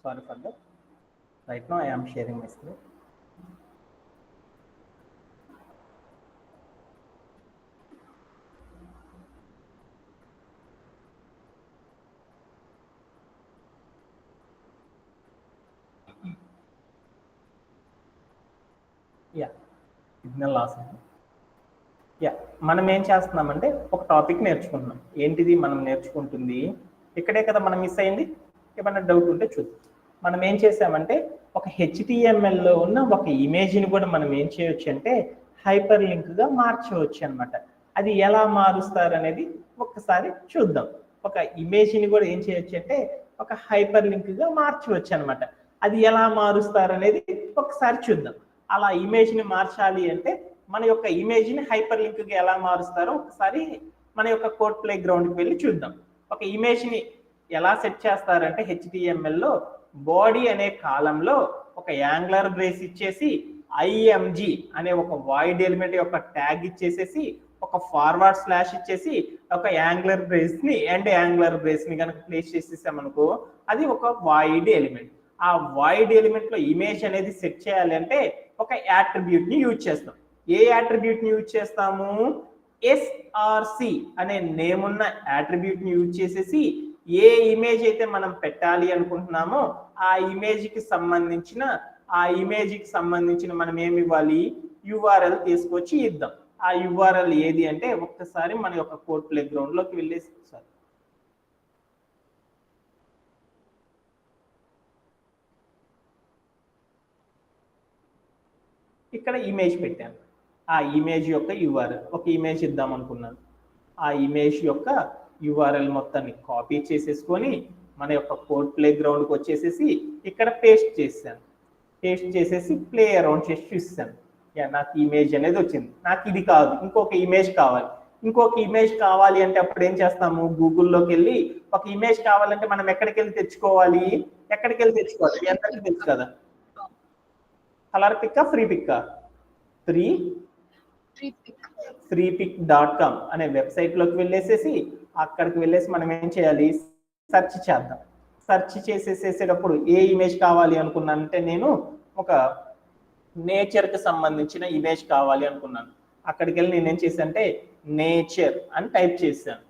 Sorry for that. Right now I am sharing my screen. Yeah, signal loss. Yeah మనం ఏం చేస్తున్నామంటే ఒక topic నేర్చుకుంటున్నాం. ఏంటిది మనం నేర్చుకుంటుంది? ఇక్కడే కదా మనం మిస్ అయింది. ఏమన్నా డౌట్ ఉంటే చూద్దాం. మనం ఏం చేసామంటే ఒక హెచ్టిఎంఎల్లో ఉన్న ఒక ఇమేజ్ని కూడా మనం ఏం చేయొచ్చు అంటే హైపర్ లింక్గా మార్చవచ్చు అనమాట. అది ఎలా మారుస్తారు అనేది ఒక్కసారి చూద్దాం. ఒక ఇమేజ్ని కూడా ఏం చేయొచ్చు అంటే ఒక హైపర్ లింక్గా మార్చవచ్చు అనమాట. అది ఎలా మారుస్తారు అనేది ఒకసారి చూద్దాం. అలా ఇమేజ్ని మార్చాలి అంటే మన యొక్క ఇమేజ్ని హైపర్ లింక్గా ఎలా మారుస్తారో ఒకసారి మన యొక్క కోడ్ ప్లే గ్రౌండ్కి వెళ్ళి చూద్దాం. ఒక ఇమేజ్ని ఎలా సెట్ చేస్తారంటే హెచ్టిఎంఎల్లో బాడీ అనే కాలంలో ఒక యాంగులర్ బ్రేస్ ఇచ్చేసి ఐఎంజి అనే ఒక వాయిడ్ ఎలిమెంట్ యొక్క ట్యాగ్ ఇచ్చేసేసి ఒక ఫార్వర్డ్ స్లాష్ ఇచ్చేసి ఒక యాంగులర్ బ్రేస్ని అండ్ యాంగులర్ బ్రేస్ని కనుక ప్లేస్ చేసేసామనుకో అది ఒక వాయిడ్ ఎలిమెంట్. ఆ వాయిడ్ ఎలిమెంట్లో ఇమేజ్ అనేది సెట్ చేయాలి అంటే ఒక యాట్రిబ్యూట్ని యూజ్ చేస్తాం. ఏ యాట్రిబ్యూట్ని యూజ్ చేస్తాము? ఎస్ఆర్సి అనే నేమ్ ఉన్న యాట్రిబ్యూట్ని యూజ్ చేసేసి ఏ ఇమేజ్ అయితే మనం పెట్టాలి అనుకుంటున్నామో ఆ ఇమేజ్కి సంబంధించిన మనం ఏమి ఇవ్వాలి? యూఆర్ఎల్ తీసుకొచ్చి ఇద్దాం. ఆ యూఆర్ఎల్ ఏది అంటే ఒక్కసారి మన యొక్క కోడ్ ప్లే గ్రౌండ్లోకి వెళ్ళేసి ఇక్కడ ఇమేజ్ పెట్టాను. ఆ ఇమేజ్ యొక్క యూఆర్ఎల్ ఒక ఇమేజ్ ఇద్దాం అనుకున్నాను. ఆ ఇమేజ్ యొక్క యూఆర్ఎల్ మొత్తాన్ని కాపీ చేసేసుకొని మన యొక్క కోడ్ ప్లే గ్రౌండ్కి వచ్చేసేసి ఇక్కడ పేస్ట్ చేశాను. పేస్ట్ చేసేసి ప్లే అరౌండ్ చేసి చూసాను. నాకు ఇమేజ్ అనేది వచ్చింది. నాకు ఇది కాదు, ఇంకొక ఇమేజ్ కావాలి. ఇంకొక ఇమేజ్ కావాలి అంటే అప్పుడు ఏం చేస్తాము? గూగుల్లోకి వెళ్ళి ఒక ఇమేజ్ కావాలంటే మనం ఎక్కడికి వెళ్ళి తెచ్చుకోవాలి? ఎంతకి తెలుసు కదా, కలర్ పిక్కా ఫ్రీ పిక్కా? freepic.com అనే వెబ్సైట్లోకి వెళ్ళేసేసి అక్కడికి వెళ్ళేసి మనం ఏం చేయాలి? సెర్చ్ చేద్దాం. సెర్చ్ చేసేసేటప్పుడు ఏ ఇమేజ్ కావాలి అనుకున్నానంటే నేను ఒక నేచర్కి సంబంధించిన ఇమేజ్ కావాలి అనుకున్నాను. అక్కడికి వెళ్ళి నేనేం చేశానంటే నేచర్ అని టైప్ చేశాను.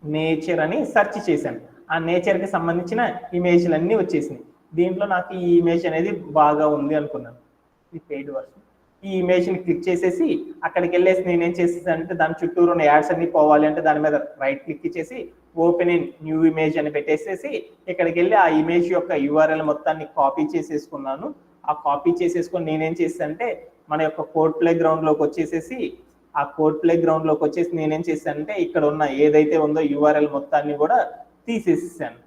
నేచర్ అని సెర్చ్ చేశాను. ఆ నేచర్కి సంబంధించిన ఇమేజ్లన్నీ వచ్చేసినాయి. దీంట్లో నాకు ఈ ఇమేజ్ అనేది బాగా ఉంది అనుకున్నాను. ఈ పెయిడ్ వర్షన్. ఈ ఇమేజ్ని క్లిక్ చేసేసి అక్కడికి వెళ్ళేసి నేనేం చేసేసానంటే దాని చుట్టూరు ఉన్న యాడ్స్ అన్ని పోవాలి అంటే దాని మీద రైట్ క్లిక్ చేసి ఓపెన్ ఇన్ న్యూ ఇమేజ్ అని పెట్టేసేసి ఇక్కడికి వెళ్ళి ఆ ఇమేజ్ యొక్క యూఆర్ఎల్ మొత్తాన్ని కాపీ చేసేసుకున్నాను. ఆ కాపీ చేసేసుకొని నేనేం చేశానంటే మన యొక్క కోడ్ ప్లే గ్రౌండ్లోకి వచ్చేసేసి ఆ కోడ్ ప్లే గ్రౌండ్లోకి వచ్చేసి నేనేం చేశానంటే ఇక్కడ ఉన్న ఏదైతే ఉందో యూఆర్ఎల్ మొత్తాన్ని కూడా తీసేసాను.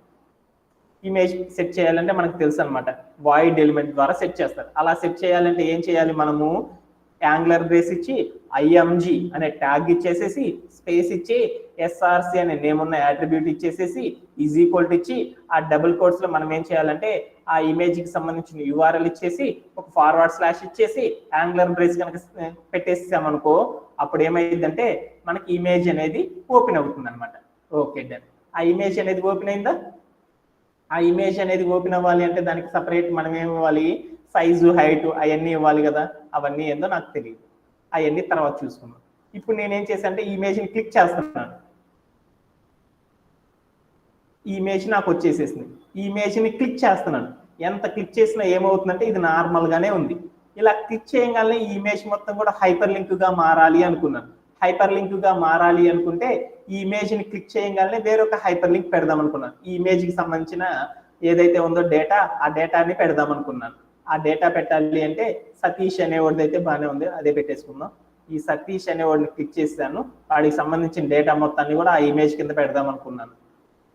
ఇమేజ్ సెట్ చేయాలంటే మనకు తెలుసు అనమాట, వాయిడ్ ఎలిమెంట్ ద్వారా సెట్ చేస్తారు. అలా సెట్ చేయాలంటే ఏం చేయాలి? మనము యాంగులర్ బ్రేస్ ఇచ్చి ఐఎంజి అనే ట్యాగ్ ఇచ్చేసేసి స్పేస్ ఇచ్చి ఎస్ఆర్సి అనే నేమ్ ఉన్న యాట్రిబ్యూట్ ఇచ్చేసేసి ఈజ్ ఈక్వల్ టు ఇచ్చి ఆ డబుల్ కోట్స్లో మనం ఏం చేయాలంటే ఆ ఇమేజ్కి సంబంధించిన యూఆర్ఎల్ ఇచ్చేసి ఒక ఫార్వర్డ్ స్లాష్ ఇచ్చేసి యాంగులర్ బ్రేస్ కనుక పెట్టేసామనుకో అప్పుడు ఏమైందంటే మనకి ఇమేజ్ అనేది ఓపెన్ అవుతుంది అనమాట. Okay done. ఆ ఇమేజ్ అనేది ఓపెన్ అయిందా? ఆ ఇమేజ్ అనేది ఓపెన్ అవ్వాలి అంటే దానికి సపరేట్ మనం ఏమి ఇవ్వాలి? సైజు, హైట్ అవన్నీ ఇవ్వాలి కదా. అవన్నీ ఏందో నాకు తెలియదు, అవన్నీ తర్వాత చూసుకున్నాం. ఇప్పుడు నేనేం చేశానంటే ఈ ఇమేజ్ని క్లిక్ చేస్తున్నాను. ఈ ఇమేజ్ నాకు వచ్చేసేసింది. ఈ ఇమేజ్ని క్లిక్ చేస్తున్నాను. ఎంత క్లిక్ చేసినా ఏమవుతుందంటే ఇది నార్మల్గానే ఉంది. ఇలా క్లిక్ చేయగానే ఈ ఇమేజ్ మొత్తం కూడా హైపర్ లింక్గా మారాలి అనుకున్నాను. హైపర్ లింక్గా మారాలి అనుకుంటే ఈ ఇమేజ్ని క్లిక్ చేయగానే వేరొక హైపర్ లింక్ పెడదాం అనుకున్నాను. ఈ ఇమేజ్కి సంబంధించిన ఏదైతే ఉందో డేటా, ఆ డేటాని పెడదాం అనుకున్నాను. ఆ డేటా పెట్టాలి అంటే సతీష్ అనేవాడిది అయితే బాగానే ఉంది, అదే పెట్టేసుకుందాం. ఈ సతీష్ అనేవాడిని క్లిక్ చేశాను. వాడికి సంబంధించిన డేటా మొత్తాన్ని కూడా ఆ ఇమేజ్ కింద పెడదాం అనుకున్నాను.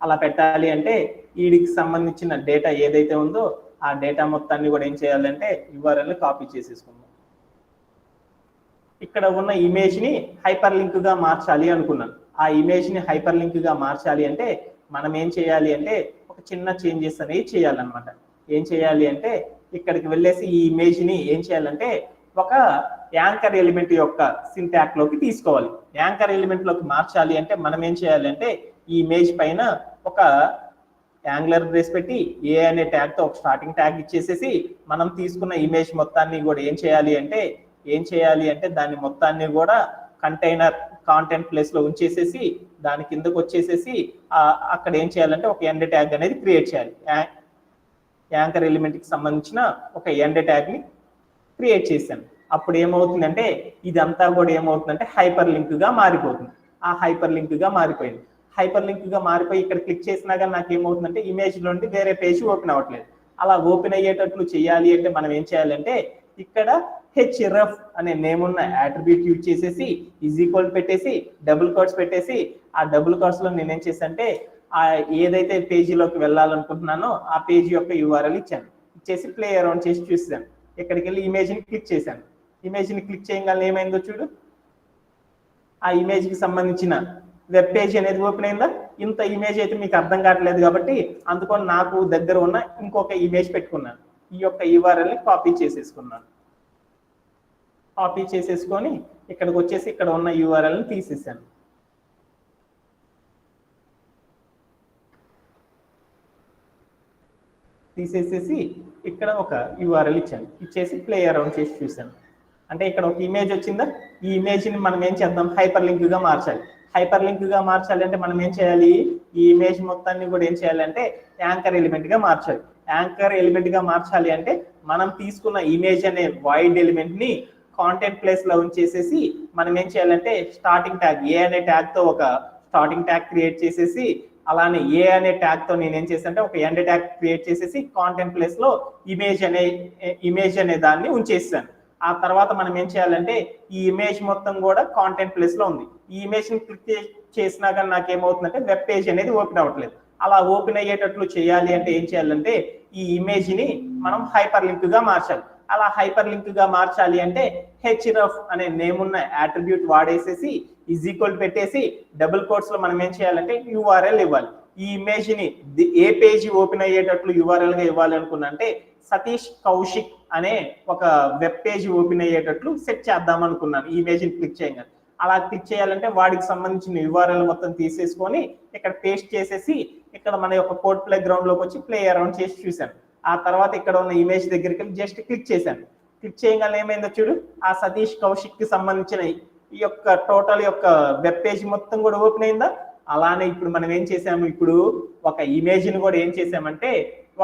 అలా పెట్టాలి అంటే వీడికి సంబంధించిన డేటా ఏదైతే ఉందో ఆ డేటా మొత్తాన్ని కూడా ఏం చేయాలంటే యూఆర్ఎల్ కాపీ చేసేసుకుందాం. ఇక్కడ ఉన్న ఇమేజ్ని హైపర్ లింక్గా మార్చాలి అనుకున్నాను. ఆ ఇమేజ్ని హైపర్ లింక్గా మార్చాలి అంటే మనం ఏం చేయాలి అంటే ఒక చిన్న చేంజెస్ అనేవి చేయాలన్నమాట. ఏం చేయాలి అంటే ఇక్కడికి వెళ్ళేసి ఈ ఇమేజ్ని ఏం చేయాలంటే ఒక యాంకర్ ఎలిమెంట్ యొక్క సింటాక్లోకి తీసుకోవాలి. యాంకర్ ఎలిమెంట్లోకి మార్చాలి అంటే మనం ఏం చేయాలి అంటే ఈ ఇమేజ్ పైన ఒక యాంగులర్ బ్రేస్ పెట్టి ఏ అనే ట్యాగ్ తో ఒక స్టార్టింగ్ ట్యాగ్ ఇచ్చేసేసి మనం తీసుకున్న ఇమేజ్ మొత్తాన్ని కూడా ఏం చేయాలి అంటే దాన్ని మొత్తాన్ని కూడా కంటైనర్ కాంటెంట్ ప్లేస్ లో ఉంచేసేసి దాని కిందకు వచ్చేసేసి అక్కడ ఏం చేయాలంటే ఒక ఎండ్ ట్యాగ్ అనేది క్రియేట్ చేయాలి. యాంకర్ ఎలిమెంట్ కి సంబంధించిన ఒక ఎండ్ ట్యాగ్ ని క్రియేట్ చేశాను. అప్పుడు ఏమవుతుందంటే ఇదంతా కూడా ఏమవుతుందంటే హైపర్ లింక్ గా మారిపోతుంది. ఆ హైపర్ లింక్ గా మారిపోయింది. హైపర్ లింక్ గా మారిపోయి ఇక్కడ క్లిక్ చేసినా కానీ నాకు ఏమవుతుందంటే ఇమేజ్ నుండి వేరే పేజ్ ఓపెన్ అవ్వట్లేదు. అలా ఓపెన్ అయ్యేటట్లు చేయాలి అంటే మనం ఏం చేయాలంటే ఇక్కడ href అనే నేమ్ ఉన్న అట్రిబ్యూట్ యూజ్ చేసేసి ఈక్వల్ పెట్టేసి డబుల్ కోట్స్ పెట్టేసి ఆ డబుల్ కోట్స్ లో నేనేం చేశానంటే ఆ ఏదైతే పేజీలోకి వెళ్ళాలనుకుంటున్నానో ఆ పేజీ యొక్క యూఆర్ఎల్ ఇచ్చాను. ఇచ్చేసి ప్లే అరౌండ్ చేసి చూసాను. ఇక్కడికి వెళ్ళి ఇమేజ్ ని క్లిక్ చేశాను. ఇమేజ్ ని క్లిక్ చేయగానే ఏమైందో చూడు, ఆ ఇమేజ్ కి సంబంధించిన వెబ్ పేజ్ అనేది ఓపెన్ అయిందా. ఇంత ఇమేజ్ అయితే మీకు అర్థం కావట్లేదు కాబట్టి అందుకని నాకు దగ్గర ఉన్న ఇంకొక ఇమేజ్ పెట్టుకున్నాను. ఈ యొక్క యూఆర్ఎల్ ని కాపీ చేసేసుకున్నాను. కాపీ చేసేసుకొని ఇక్కడికి వచ్చేసి ఇక్కడ ఉన్న యూఆర్ఎల్ ని తీసేసాను. తీసేసేసి ఇక్కడ ఒక యూఆర్ఎల్ ఇచ్చాను. ఇచ్చేసి ప్లే అరౌండ్ చేసి చూసాను. అంటే ఇక్కడ ఒక ఇమేజ్ వచ్చిందా. ఈ ఇమేజ్ ని మనం ఏం చేద్దాం, హైపర్ లింక్ గా మార్చాలి. హైపర్ లింక్ గా మార్చాలి అంటే మనం ఏం చేయాలి, ఈ ఇమేజ్ మొత్తాన్ని కూడా ఏం చేయాలంటే యాంకర్ ఎలిమెంట్ గా మార్చాలి. యాంకర్ ఎలిమెంట్ గా మార్చాలి అంటే మనం తీసుకున్న ఇమేజ్ అనే వాయిడ్ ఎలిమెంట్ ని కాంటెంట్ ప్లేస్ లో ఉంచేసేసి మనం ఏం చేయాలంటే స్టార్టింగ్ ట్యాగ్ ఏ అనే ట్యాగ్ తో ఒక స్టార్టింగ్ ట్యాగ్ క్రియేట్ చేసేసి అలానే ఏ అనే ట్యాగ్ తో నేను ఏం చేశానంటే ఒక ఎండ్ ట్యాగ్ క్రియేట్ చేసేసి కాంటెంట్ ప్లేస్ లో ఇమేజ్ అనే దాన్ని ఉంచేసాను. ఆ తర్వాత మనం ఏం చేయాలంటే ఈ ఇమేజ్ మొత్తం కూడా కాంటెంట్ ప్లేస్ లో ఉంది. ఈ ఇమేజ్ ని క్లిక్ చేసినా కానీ నాకు ఏమవుతుందంటే వెబ్ పేజ్ అనేది ఓపెన్ అవ్వట్లేదు. అలా ఓపెన్ అయ్యేటట్లు చేయాలి అంటే ఏం చేయాలంటే ఈ ఇమేజ్ ని మనం హైపర్ లింక్ గా మార్చాలి. అలా హైపర్ లింక్ గా మార్చాలి అంటే href అనే నేమ్ ఉన్న అట్రిబ్యూట్ వాడేసేసి ఈక్వల్ పెట్టేసి డబుల్ కోట్స్ లో మనం ఏం చేయాలంటే యూఆర్ఎల్ ఇవ్వాలి. ఈ ఇమేజ్ ని ఏ పేజీ ఓపెన్ అయ్యేటట్లు యూఆర్ఎల్ గా ఇవ్వాలి అనుకున్నా అంటే సతీష్ కౌశిక్ అనే ఒక వెబ్ పేజ్ ఓపెన్ అయ్యేటట్లు సెట్ చేద్దాం అనుకున్నాను. ఈ ఇమేజ్ ని క్లిక్ చేయగానే అలా క్లిక్ చేయాలంటే వాడికి సంబంధించిన యూఆర్ఎల్ మొత్తం తీసేసుకొని ఇక్కడ పేస్ట్ చేసేసి ఇక్కడ మన యొక్క కోడ్ ప్లే గ్రౌండ్ లోకి వచ్చి ప్లే అరౌండ్ చేసి చూశాను. ఆ తర్వాత ఇక్కడ ఉన్న ఇమేజ్ దగ్గరికి జస్ట్ క్లిక్ చేశాను. క్లిక్ చేయగానే ఏమైందో చూడు, ఆ సతీష్ కౌశిక్ కి సంబంధించిన ఈ యొక్క టోటల్ యొక్క వెబ్ పేజ్ మొత్తం కూడా ఓపెన్ అయిందా. అలానే ఇప్పుడు మనం ఏం చేసాము, ఇప్పుడు ఒక ఇమేజ్ ని కూడా ఏం చేసామంటే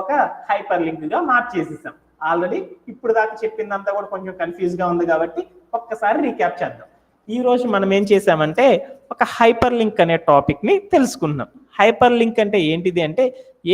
ఒక హైపర్ లింక్ గా మార్చేసేసాం. ఆల్రెడీ ఇప్పుడు దాకా చెప్పిందంతా కూడా కొంచెం కన్ఫ్యూజ్ గా ఉంది కాబట్టి ఒక్కసారి రీక్యాప్ చేద్దాం. ఈ రోజు మనం ఏం చేసామంటే ఒక హైపర్ లింక్ అనే టాపిక్ ని తెలుసుకున్నాం. హైపర్ లింక్ అంటే ఏంటిది అంటే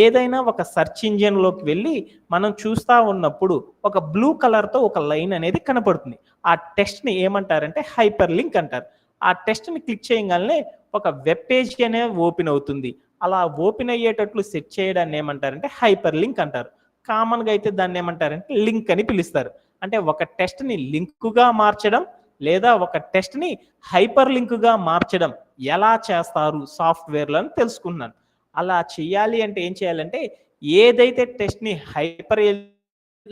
ఏదైనా ఒక సెర్చ్ ఇంజిన్ లోకి వెళ్ళి మనం చూస్తా ఉన్నప్పుడు ఒక బ్లూ కలర్ తో ఒక లైన్ అనేది కనపడుతుంది. ఆ టెక్స్ట్ ని ఏమంటారంటే హైపర్ లింక్ అంటారు. ఆ టెక్స్ట్ ని క్లిక్ చేయగానే ఒక వెబ్ పేజ్ అనేది ఓపెన్ అవుతుంది. అలా ఓపెన్ అయ్యేటట్లు సెట్ చేయడాన్ని ఏమంటారంటే హైపర్ లింక్ అంటారు. కామన్ గా అయితే దాన్ని ఏమంటారంటే లింక్ అని పిలుస్తారు. అంటే ఒక టెక్స్ట్ ని లింక్ గా మార్చడం లేదా ఒక టెక్స్ట్ ని హైపర్ లింక్ గా మార్చడం ఎలా చేస్తారు సాఫ్ట్వేర్లో అని తెలుసుకున్నాను. అలా చేయాలి అంటే ఏం చేయాలంటే ఏదైతే టెక్స్ట్ ని హైపర్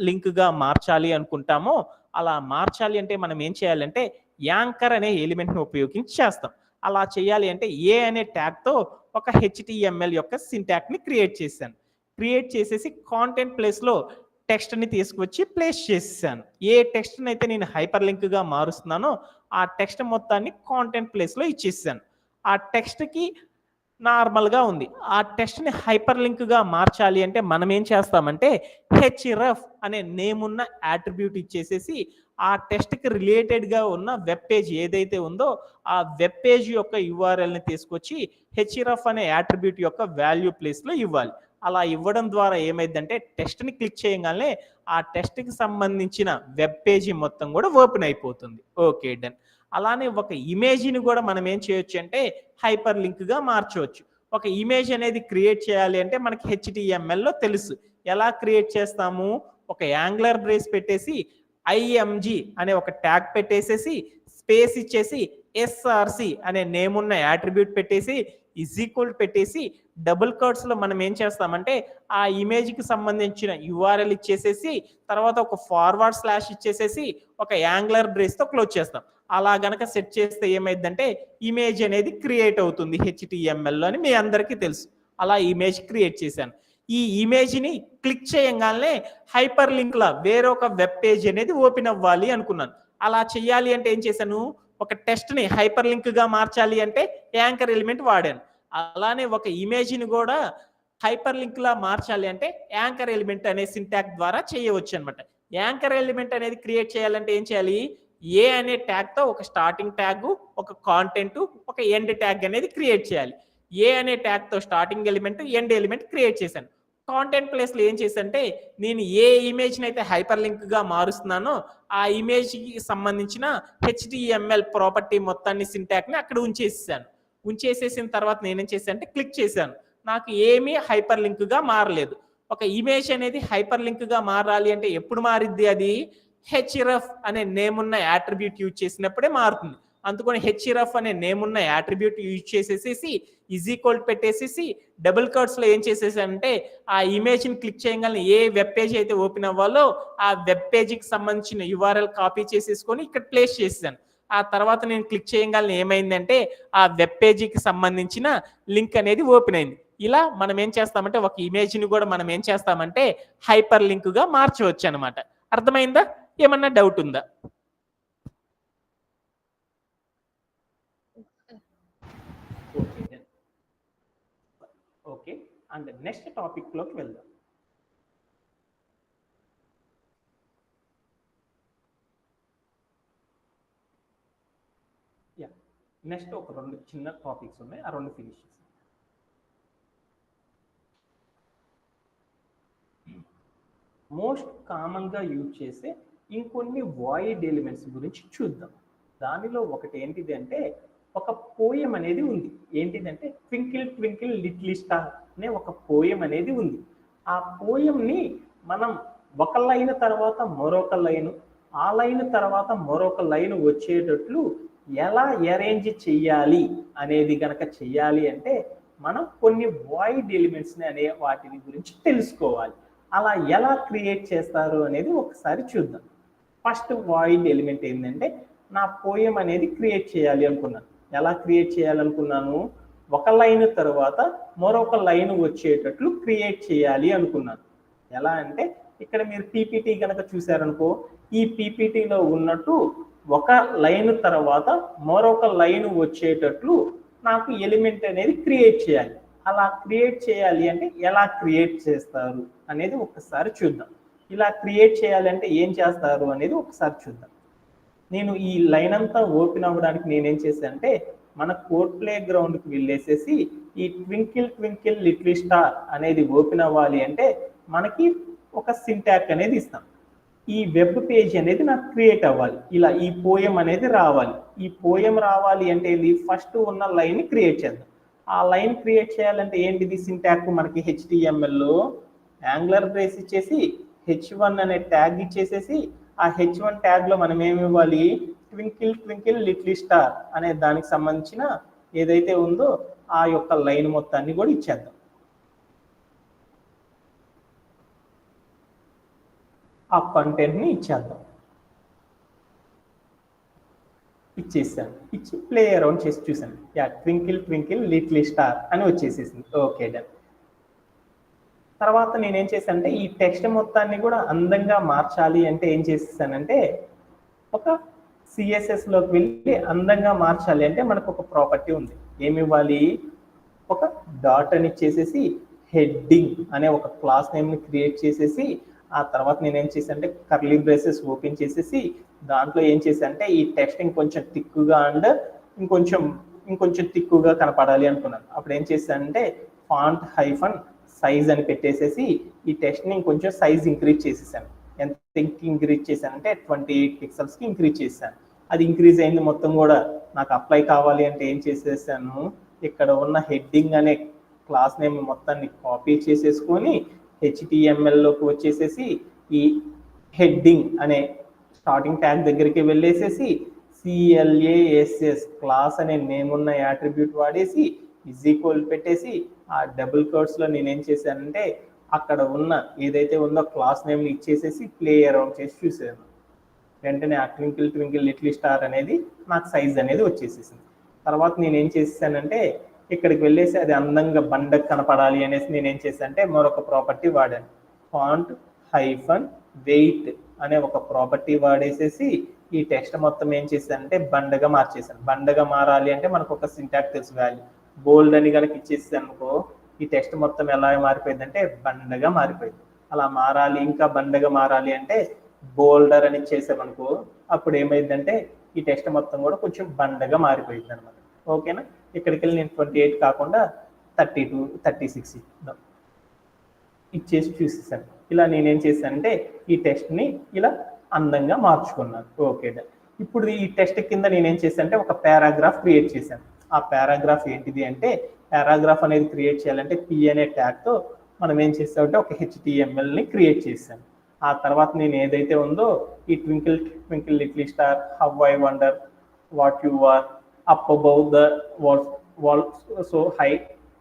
లింక్ గా మార్చాలి అనుకుంటామో అలా మార్చాలి అంటే మనం ఏం చేయాలంటే యాంకర్ అనే ఎలిమెంట్ ని ఉపయోగించి చేస్తాం. అలా చేయాలి అంటే ఏ అనే ట్యాగ్ తో ఒక HTML యొక్క సింటాక్స్ ని క్రియేట్ చేశాను. క్రియేట్ చేసేసి కాంటెంట్ ప్లేస్ లో టెక్స్ట్ ని తీసుకొచ్చి ప్లేస్ చేసేసాను. ఏ టెక్స్ట్ అయితే నేను హైపర్ లింక్ గా మారుస్తున్నానో ఆ టెక్స్ట్ మొత్తాన్ని కాంటెంట్ ప్లేస్ లో ఇచ్చేసాను. ఆ టెక్స్ట్ కి నార్మల్ గా ఉంది. ఆ టెక్స్ట్ ని హైపర్ లింక్ గా మార్చాలి అంటే మనం ఏం చేస్తామంటే href అనే నేమ్ ఉన్న అట్రిబ్యూట్ ఇచ్చేసేసి ఆ టెక్స్ట్ కి రిలేటెడ్ గా ఉన్న వెబ్ పేజ్ ఏదైతే ఉందో ఆ వెబ్ పేజ్ యొక్క యూఆర్ఎల్ ని తీసుకొచ్చి href అనే అట్రిబ్యూట్ యొక్క వాల్యూ ప్లేస్ లో ఇవ్వాలి. అలా ఇవ్వడం ద్వారా ఏమైందంటే టెక్స్ట్ ని క్లిక్ చేయగానే ఆ టెక్స్ట్ కి సంబంధించిన వెబ్ పేజీ మొత్తం కూడా ఓపెన్ అయిపోతుంది. Okay done. అలానే ఒక ఇమేజ్ని కూడా మనం ఏం చేయొచ్చు అంటే హైపర్ లింక్ గా మార్చవచ్చు. ఒక ఇమేజ్ అనేది క్రియేట్ చేయాలి అంటే మనకి HTML లో తెలుసు. ఎలా క్రియేట్ చేస్తాము, ఒక యాంగులర్ బ్రేస్ పెట్టేసి IMG అనే ఒక ట్యాగ్ పెట్టేసేసి స్పేస్ ఇచ్చేసి SRC అనే నేమ్ ఉన్న అట్రిబ్యూట్ పెట్టేసి ఈక్వల్ పెట్టేసి డబుల్ కోట్స్ లో మనం ఏం చేస్తామంటే ఆ ఇమేజ్ కి సంబంధించిన యూఆర్ఎల్ ఇచ్చేసేసి తర్వాత ఒక ఫార్వర్డ్ స్లాష్ ఇచ్చేసేసి ఒక యాంగులర్ బ్రేస్ తో క్లోజ్ చేస్తాం. అలా గనక సెట్ చేస్తే ఏమైందంటే ఇమేజ్ అనేది క్రియేట్ అవుతుంది HTML లో అని మీ అందరికీ తెలుసు. అలా ఇమేజ్ క్రియేట్ చేశాను. ఈ ఇమేజ్ని క్లిక్ చేయగానే హైపర్ లింక్లా వేరొక వెబ్ పేజ్ అనేది ఓపెన్ అవ్వాలి అనుకున్నాను. అలా చేయాలి అంటే ఏం చేశాను, ఒక టెస్ట్ని హైపర్ లింక్గా మార్చాలి అంటే యాంకర్ ఎలిమెంట్ వాడాను. అలానే ఒక ఇమేజ్ని కూడా హైపర్ లింక్లా మార్చాలి అంటే యాంకర్ ఎలిమెంట్ అనే సింటాక్ ద్వారా చేయవచ్చు అనమాట. యాంకర్ ఎలిమెంట్ అనేది క్రియేట్ చేయాలంటే ఏం చేయాలి, ఏ అనే ట్యాగ్తో ఒక స్టార్టింగ్ ట్యాగ్, ఒక కాంటెంట్, ఒక ఎండ్ ట్యాగ్ అనేది క్రియేట్ చేయాలి. ఏ అనే ట్యాగ్తో starting element, end element create చేశాను. కాంటెంట్ ప్లేస్లో ఏం చేశానంటే నేను ఏ ఇమేజ్ని అయితే హైపర్ లింక్గా మారుస్తున్నానో ఆ ఇమేజ్కి సంబంధించిన HTML ప్రాపర్టీ మొత్తాన్ని సింటాక్ని అక్కడ ఉంచేసాను. ఉంచేసేసిన తర్వాత నేనేం చేశానంటే క్లిక్ చేశాను. నాకు ఏమీ హైపర్ లింక్గా మారలేదు. ఒక ఇమేజ్ అనేది హైపర్ లింక్గా మారాలి అంటే ఎప్పుడు మారిద్ది, అది href అనే నేమ్ ఉన్న యాట్రిబ్యూట్ యూజ్ చేసినప్పుడే మారుతుంది. అందుకని href అనే నేమ్ ఉన్న యాట్రిబ్యూట్ యూజ్ చేసేసేసి ఈజ్ ఈక్వల్ పెట్టేసేసి డబుల్ కోట్స్లో ఏం చేసేసానంటే ఆ ఇమేజ్ని క్లిక్ చేయగానే ఏ వెబ్ పేజ్ అయితే ఓపెన్ అవ్వాలో ఆ వెబ్ పేజీకి సంబంధించిన URL కాపీ చేసేసుకొని ఇక్కడ ప్లేస్ చేసేసాను. ఆ తర్వాత నేను క్లిక్ చేయగానే ఏమైందంటే ఆ వెబ్ పేజీకి సంబంధించిన లింక్ అనేది ఓపెన్ అయింది. ఇలా మనం ఏం చేస్తామంటే ఒక ఇమేజ్ని కూడా మనం ఏం చేస్తామంటే హైపర్ లింక్గా మార్చవచ్చు అనమాట. అర్థమైందా? ఏమన్నా డౌట్ ఉందా? ఓకే, అండ్ నెక్స్ట్ టాపిక్ లోకి వెళ్దాం. నెక్స్ట్ ఒక 2 చిన్న టాపిక్స్ ఉన్నాయి, ఆ 2 ఫినిష్ చేస్తాం. మోస్ట్ కామన్గా యూజ్ చేసే ఇంకొన్ని వాయిడ్ ఎలిమెంట్స్ గురించి చూద్దాం. దానిలో ఒకటి ఏంటిది అంటే ఒక పోయం అనేది ఉంది. ఏంటిదంటే ట్వింకిల్ ట్వింకిల్ లిటిల్ స్టార్ అనే ఒక పోయం అనేది ఉంది. ఆ పోయంని మనం ఒక లైన్ తర్వాత మరొక లైను, ఆ లైన్ తర్వాత మరొక లైన్ వచ్చేటట్లు ఎలా అరేంజ్ చెయ్యాలి అనేది కనుక చెయ్యాలి అంటే మనం కొన్ని వాయిడ్ ఎలిమెంట్స్ని అనే వాటిని గురించి తెలుసుకోవాలి. అలా ఎలా క్రియేట్ చేస్తారు అనేది ఒకసారి చూద్దాం. ఫస్ట్ వాయిడ్ ఎలిమెంట్ ఏంటంటే నా పోయం అనేది క్రియేట్ చేయాలి అనుకున్నాను. ఎలా క్రియేట్ చేయాలనుకున్నాను, ఒక లైన్ తర్వాత మరొక లైన్ వచ్చేటట్లు క్రియేట్ చేయాలి అనుకున్నాను. ఎలా అంటే ఇక్కడ మీరు పీపీటీ కనుక చూసారనుకో, ఈ పీపీటీలో ఉన్నట్టు ఒక లైన్ తర్వాత మరొక లైన్ వచ్చేటట్లు నాకు ఎలిమెంట్ అనేది క్రియేట్ చేయాలి. అలా క్రియేట్ చేయాలి అంటే ఎలా క్రియేట్ చేస్తారు అనేది ఒకసారి చూద్దాం. ఇలా క్రియేట్ చేయాలంటే ఏం చేస్తారు అనేది ఒకసారి చూద్దాం. నేను ఈ లైన్ అంతా ఓపెన్ అవ్వడానికి నేనేం చేశానంటే మన కోడ్ ప్లే గ్రౌండ్కి వెళ్ళేసేసి ఈ ట్వింకిల్ ట్వింకిల్ లిటిల్ స్టార్ అనేది ఓపెన్ అవ్వాలి అంటే మనకి ఒక సింటాక్ అనేది ఇస్తాం. ఈ వెబ్ పేజ్ అనేది నాకు క్రియేట్ అవ్వాలి. ఇలా ఈ పోయం అనేది రావాలి. ఈ పోయం రావాలి అంటే ఇది ఫస్ట్ ఉన్న లైన్ క్రియేట్ చేద్దాం. ఆ లైన్ క్రియేట్ చేయాలంటే ఏంటిది సింటాక్, మనకి HTMLలో యాంగులర్ బ్రేస్ ఇచ్చేసి h1 అనే ట్యాగ్ ఇచ్చేసేసి ఆ h1 ట్యాగ్లో మనం ఏమి ఇవ్వాలి, ట్వింకిల్ ట్వింకిల్ లిటిల్ స్టార్ అనే దానికి సంబంధించిన ఏదైతే ఉందో ఆ యొక్క లైన్ మొత్తాన్ని కూడా ఇచ్చేద్దాం. ఆ కంటెంట్ని ఇచ్చేద్దాం. ఇచ్చేసాను. ఇచ్చి ప్లే అరౌండ్ చేసి చూసాను. ట్వింకిల్ ట్వింకిల్ లిటిల్ స్టార్ అని వచ్చేసేసింది. Okay done. తర్వాత నేనేం చేశానంటే ఈ టెక్స్ట్ మొత్తాన్ని కూడా అందంగా మార్చాలి అంటే ఏం చేసేసానంటే ఒక సిఎస్ఎస్లోకి వెళ్ళి అందంగా మార్చాలి అంటే మనకు ఒక ప్రాపర్టీ ఉంది. ఏమి ఇవ్వాలి, ఒక డాట్ అని ఇచ్చేసేసి హెడ్డింగ్ అనే ఒక క్లాస్ నేమ్ని క్రియేట్ చేసేసి ఆ తర్వాత నేనేం చేశానంటే కర్లీ బ్రేసెస్ ఓపెన్ చేసేసి దాంట్లో ఏం చేశానంటే ఈ టెక్స్ట్ ఇంకొంచెం థిక్గా అండ్ ఇంకొంచెం థిక్గా కనపడాలి అనుకున్నాను. అప్పుడు ఏం చేశానంటే ఫాంట్ హైఫన్ సైజ్ అని పెట్టేసేసి ఈ టెక్స్ట్ని ఇంకొంచెం సైజ్ ఇంక్రీజ్ చేసేసాను. ఎంత ఇంక్రీజ్ చేశానంటే 28 పిక్సెల్స్కి ఇంక్రీజ్ చేశాను. అది ఇంక్రీజ్ అయింది మొత్తం కూడా. నాకు అప్లై కావాలి అంటే ఏం చేసేసాను, ఇక్కడ ఉన్న హెడ్డింగ్ అనే క్లాస్ నేమ్ మొత్తాన్ని కాపీ చేసేసుకొని HTMLలోకి వచ్చేసేసి ఈ హెడ్డింగ్ అనే స్టార్టింగ్ ట్యాగ్ దగ్గరికి వెళ్ళేసేసి CLASS క్లాస్ అనే నేమ్ ఉన్న యాట్రిబ్యూట్ వాడేసి ఈజ్ ఈక్వల్ పెట్టేసి ఆ డబుల్ కోట్స్లో నేనేం చేశానంటే అక్కడ ఉన్న ఏదైతే ఉందో క్లాస్ నేమ్ని ఇచ్చేసేసి ప్లే అరౌండ్ చేసి చూసాను. వెంటనే ఆ ట్వింకిల్ ట్వింకిల్ లిటిల్ స్టార్ అనేది నాకు సైజ్ అనేది వచ్చేసేసింది. తర్వాత నేనేం చేసేసానంటే ఇక్కడికి వెళ్ళేసి అది అందంగా బండకు కనపడాలి అనేసి నేనేం చేశాను అంటే మరొక ప్రాపర్టీ వాడాను. ఫాంట్ హైఫన్ వెయిట్ అనే ఒక ప్రాపర్టీ వాడేసేసి ఈ టెక్స్ట్ మొత్తం ఏం చేశానంటే బండగా మార్చేసాను. బండగా మారాలి అంటే మనకు ఒక సింటాక్స్ తెలుసు, వాల్యూ బోల్డ్ అని కనుక ఇచ్చేసాను అనుకో ఈ టెక్స్ట్ మొత్తం ఎలా మారిపోయింది అంటే బండగా మారిపోయింది. అలా మారాలి, ఇంకా బండగా మారాలి అంటే బోల్డర్ అని ఇచ్చేసామనుకో అప్పుడు ఏమైందంటే ఈ టెక్స్ట్ మొత్తం కూడా కొంచెం బండగా మారిపోయింది అనమాట. ఓకేనా? ఇక్కడికి వెళ్ళి నేను 28 కాకుండా 32, 36 ఇచ్చేసి చూసేసాను. ఇలా నేనేం చేశానంటే ఈ టెస్ట్ని ఇలా అందంగా మార్చుకున్నాను. ఓకే, ఇప్పుడు ఈ టెస్ట్ కింద నేనేం చేశానంటే ఒక పారాగ్రాఫ్ క్రియేట్ చేశాను. ఆ పారాగ్రాఫ్ ఏంటిది అంటే పారాగ్రాఫ్ అనేది క్రియేట్ చేయాలంటే పి అనే ట్యాగ్తో మనం ఏం చేసామంటే ఒక HTMLని క్రియేట్ చేశాను. ఆ తర్వాత నేను ఏదైతే ఉందో ఈ twinkle twinkle little star, how I wonder, what you are, up above the world so high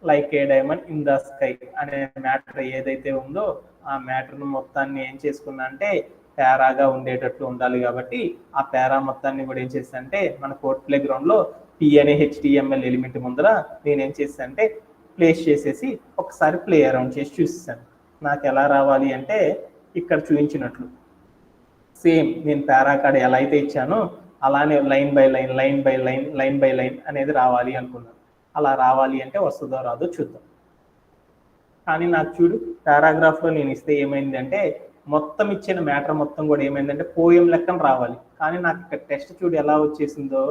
like a diamond in the sky అనే మ్యాటర్ ఏదైతే ఉందో ఆ మ్యాటర్ను మొత్తాన్ని ఏం చేసుకున్నా అంటే పారాగా ఉండేటట్లు ఉండాలి. కాబట్టి ఆ పారా మొత్తాన్ని కూడా ఏం చేస్తా అంటే మన కోడ్ ప్లే గ్రౌండ్లో పి అనే HTML ఎలిమెంట్ ముందర నేనేం చేస్తా అంటే ప్లేస్ చేసేసి ఒకసారి ప్లే అరౌండ్ చేసి చూసేసాను. నాకు ఎలా రావాలి అంటే ఇక్కడ చూపించినట్లు సేమ్ నేను పారా కార్డ్ ఎలా అయితే ఇచ్చానో అలానే line by line, line by line, line by line అనేది రావాలి అనుకున్నాను. అలా రావాలి అంటే వస్తుందో రాదో చూద్దాం. కానీ నాకు చూడు పారాగ్రాఫ్లో నేను ఇస్తే ఏమైంది అంటే మొత్తం ఇచ్చిన మ్యాటర్ మొత్తం కూడా ఏమైందంటే పోయం లెక్కన రావాలి. కానీ నాకు ఇక్కడ టెస్ట్ చూడు ఎలా వచ్చేసిందో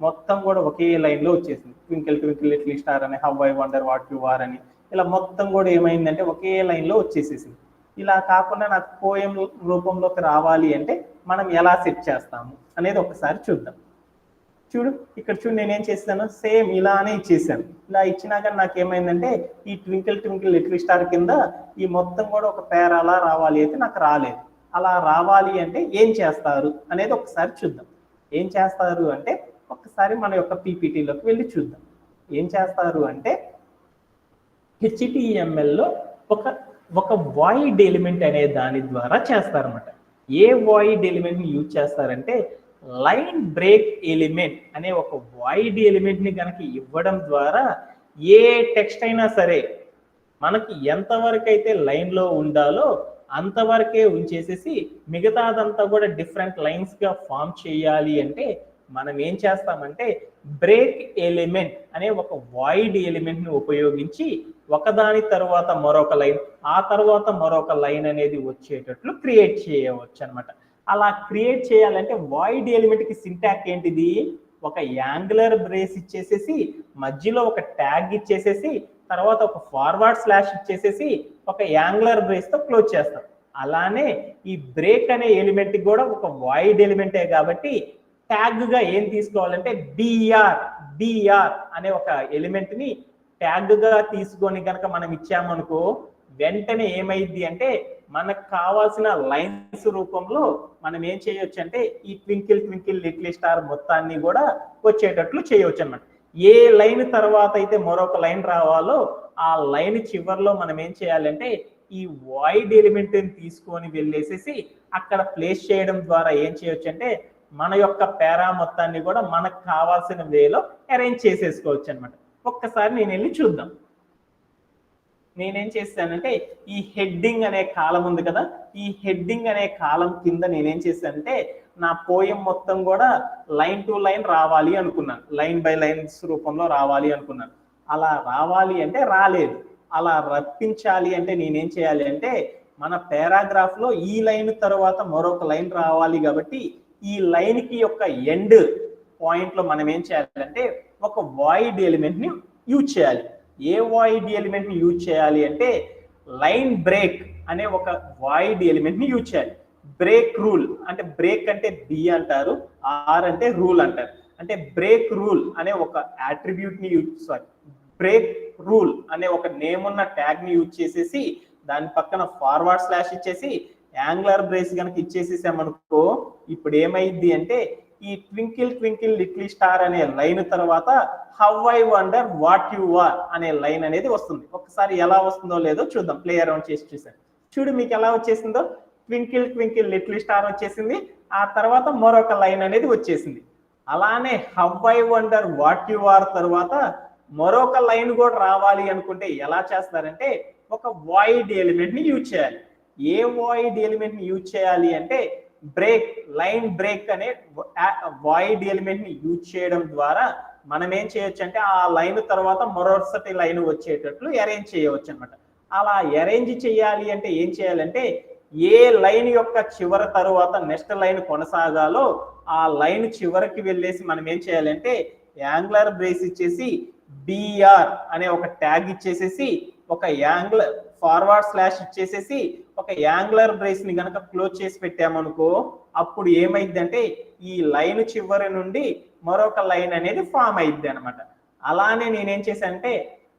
మొత్తం కూడా ఒకే లైన్లో వచ్చేసింది. ట్వింకిల్ ట్వింకిల్ లిటిల్ స్టార్ అని, how I wonder, what you are అని ఇలా మొత్తం కూడా ఏమైందంటే ఒకే లైన్లో వచ్చేసేసింది. ఇలా కాకుండా నాకు పోయం రూపంలోకి రావాలి అంటే మనం ఎలా సెట్ చేస్తాము అనేది ఒకసారి చూద్దాం. చూడు ఇక్కడ చూడు నేనేం చేస్తాను సేమ్ ఇలానే ఇచ్చేసాను. ఇలా ఇచ్చినాక నాకు ఏమైందంటే ఈ ట్వింకిల్ ట్వింకిల్ లిటిల్ స్టార్ కింద ఈ మొత్తం కూడా ఒక పేరాలా రావాలి అయితే నాకు రాలేదు. అలా రావాలి అంటే ఏం చేస్తారు అనేది ఒకసారి చూద్దాం. ఏం చేస్తారు అంటే ఒకసారి మన యొక్క పీపీటీలోకి వెళ్ళి చూద్దాం. ఏం చేస్తారు అంటే HTMLలో ఒక వాయిడ్ ఎలిమెంట్ అనే దాని ద్వారా చేస్తారన్నమాట. ఏ వాయిడ్ ఎలిమెంట్ని యూజ్ చేస్తారంటే లైన్ బ్రేక్ ఎలిమెంట్ అనే ఒక వాయిడ్ ఎలిమెంట్ని కనుక ఇవ్వడం ద్వారా ఏ టెక్స్ట్ అయినా సరే మనకి ఎంతవరకు అయితే లైన్లో ఉండాలో అంతవరకే ఉంచేసేసి మిగతాదంతా కూడా డిఫరెంట్ లైన్స్గా ఫామ్ చేయాలి అంటే మనం ఏం చేస్తామంటే బ్రేక్ ఎలిమెంట్ అనే ఒక వాయిడ్ ఎలిమెంట్ని ఉపయోగించి ఒకదాని తర్వాత మరొక లైన్, ఆ తర్వాత మరొక లైన్ అనేది వచ్చేటట్లు క్రియేట్ చేయవచ్చు అనమాట. అలా క్రియేట్ చేయాలంటే వాయిడ్ ఎలిమెంట్కి సింటాక్ ఏంటిది, ఒక యాంగులర్ బ్రేస్ ఇచ్చేసేసి మధ్యలో ఒక ట్యాగ్ ఇచ్చేసేసి తర్వాత ఒక ఫార్వర్డ్ స్లాష్ ఇచ్చేసేసి ఒక యాంగులర్ బ్రేస్తో క్లోజ్ చేస్తాం. అలానే ఈ బ్రేక్ అనే ఎలిమెంట్ కూడా ఒక వాయిడ్ ఎలిమెంటే కాబట్టి ట్యాగ్గా ఏం తీసుకోవాలంటే డిఆర్ అనే ఒక ఎలిమెంట్ని ట్యాగ్గా తీసుకొని కనుక మనం ఇచ్చామనుకో వెంటనే ఏమైంది అంటే మనకు కావాల్సిన లైన్స్ రూపంలో మనం ఏం చేయొచ్చు అంటే ఈ ట్వింకిల్ ట్వింకిల్ లిటిల్ స్టార్ మొత్తాన్ని కూడా వచ్చేటట్లు చేయవచ్చు అన్నమాట. ఏ లైన్ తర్వాత అయితే మరొక లైన్ రావాలో ఆ లైన్ చివరిలో మనం ఏం చేయాలంటే ఈ వాయిడ్ ఎలిమెంట్ని తీసుకొని వెళ్ళేసేసి అక్కడ ప్లేస్ చేయడం ద్వారా ఏం చేయొచ్చు అంటే మన యొక్క పేరా మొత్తాన్ని కూడా మనకు కావాల్సిన వేలో అరేంజ్ చేసేసుకోవచ్చు అనమాట. ఒక్కసారి నేను వెళ్ళి చూద్దాం. నేనేం చేస్తానంటే ఈ హెడ్డింగ్ అనే కాలం ఉంది కదా, ఈ హెడ్డింగ్ అనే కాలం కింద నేనేం చేశానంటే నా పోయం మొత్తం కూడా లైన్ టు లైన్ రావాలి అనుకున్నాను, లైన్ బై లైన్స్ రూపంలో రావాలి అనుకున్నాను. అలా రావాలి అంటే రాలేదు. అలా రప్పించాలి అంటే నేనేం చేయాలి అంటే మన పారాగ్రాఫ్లో ఈ లైన్ తర్వాత మరొక లైన్ రావాలి కాబట్టి ఈ లైన్కి యొక్క ఎండ్ పాయింట్లో మనం ఏం చేయాలంటే ఒక వాయిడ్ ఎలిమెంట్ని యూజ్ చేయాలి. ఏ వాయిడ్ ఎలిమెంట్ని యూజ్ చేయాలి అంటే లైన్ బ్రేక్ అనే ఒక వాయిడ్ ఎలిమెంట్ని యూజ్ చేయాలి. బ్రేక్ రూల్ అంటే బ్రేక్ అంటే బి అంటారు, ఆర్ అంటే రూల్ అంటారు. అంటే బ్రేక్ రూల్ అనే ఒక అట్రిబ్యూట్ని బ్రేక్ రూల్ అనే ఒక నేమ్ ఉన్న ట్యాగ్ని యూజ్ చేసేసి దాని పక్కన ఫార్వర్డ్ స్లాష్ ఇచ్చేసి యాంగులర్ బ్రేస్ కనుక ఇచ్చేసేసామనుకో ఇప్పుడు ఏమైంది అంటే ఈ ట్వింకిల్ ట్వింకిల్ లిటిల్ స్టార్ అనే లైన్ తర్వాత how I wonder what you are అనే లైన్ అనేది వస్తుంది. ఒకసారి ఎలా వస్తుందో లేదో చూద్దాం. ప్లే అరౌండ్ చేసి చూసాను. చూడు మీకు ఎలా వచ్చేసిందో ట్వింకిల్ ట్వింకిల్ లిటిల్ స్టార్ వచ్చేసింది, ఆ తర్వాత మరొక లైన్ అనేది వచ్చేసింది. అలానే how I wonder what you are తర్వాత మరొక లైన్ కూడా రావాలి అనుకుంటే ఎలా చేస్తారంటే ఒక వాయిడ్ ఎలిమెంట్ ని యూజ్ చేయాలి. ఏ వాయిడ్ ఎలిమెంట్ ని యూజ్ చేయాలి అంటే బ్రేక్, లైన్ బ్రేక్ అనే వాయిడ్ ఎలిమెంట్ ని యూజ్ చేయడం ద్వారా మనం ఏం చేయొచ్చు అంటే ఆ లైన్ తర్వాత మరొకటి లైన్ వచ్చేటట్లు అరేంజ్ చేయవచ్చు అనమాట. అలా అరేంజ్ చేయాలి అంటే ఏం చేయాలంటే ఏ లైన్ యొక్క చివరి తరువాత నెక్స్ట్ లైన్ కొనసాగాలో ఆ లైన్ చివరికి వెళ్ళేసి మనం ఏం చేయాలంటే యాంగులర్ బ్రేస్ ఇచ్చేసి బిఆర్ అనే ఒక ట్యాగ్ ఇచ్చేసేసి ఒక యాంగులర్ ఫార్వర్డ్ స్లాష్ ఇచ్చేసేసి ఒక యాంగులర్ బ్రేస్ ని గనక క్లోజ్ చేసి పెట్టామనుకో అప్పుడు ఏమైందంటే ఈ లైన్ చివరి నుండి మరొక లైన్ అనేది ఫామ్ అయింది అనమాట. అలానే నేనేం చేశానంటే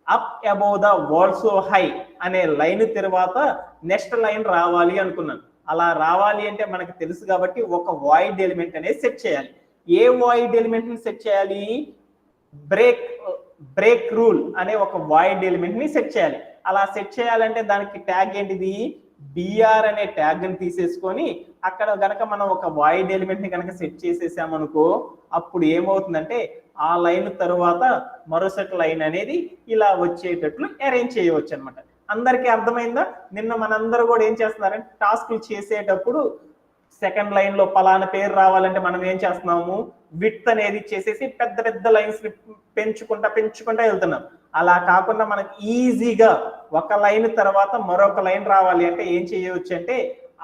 up above the also high అనే లైన్ తర్వాత నెక్స్ట్ లైన్ రావాలి అనుకున్నాను. అలా రావాలి అంటే మనకు తెలుసు కాబట్టి ఒక వాయిడ్ ఎలిమెంట్ అనేది సెట్ చేయాలి. ఏ వాయిడ్ ఎలిమెంట్ ని సెట్ చేయాలి? బ్రేక్ రూల్ అనే ఒక వాయిడ్ ఎలిమెంట్ ని సెట్ చేయాలి. అలా సెట్ చేయాలంటే దానికి ట్యాగ్ ఏంటిది? బిఆర్ అనే ట్యాగ్ ని తీసేసుకొని అక్కడ గనక మనం ఒక వాయిడ్ ఎలిమెంట్ ని కనుక సెట్ చేసేసామనుకో అప్పుడు ఏమవుతుందంటే ఆ లైన్ తరువాత మరోసటి లైన్ అనేది ఇలా వచ్చేటట్లు అరేంజ్ చేయవచ్చు అనమాట. అందరికీ అర్థమైందా? నిన్న మనందరూ కూడా ఏం చేస్తున్నారంటే టాస్క్లు చేసేటప్పుడు సెకండ్ లైన్ లో పలానా పేరు రావాలంటే మనం ఏం చేస్తున్నాము, విడ్త్ అనేది చేసేసి పెద్ద పెద్ద లైన్స్ పెంచుకుంటా వెళ్తున్నాం. అలా కాకుండా మనకి ఈజీగా ఒక లైన్ తర్వాత మరొక లైన్ రావాలి అంటే ఏం చేయవచ్చు అంటే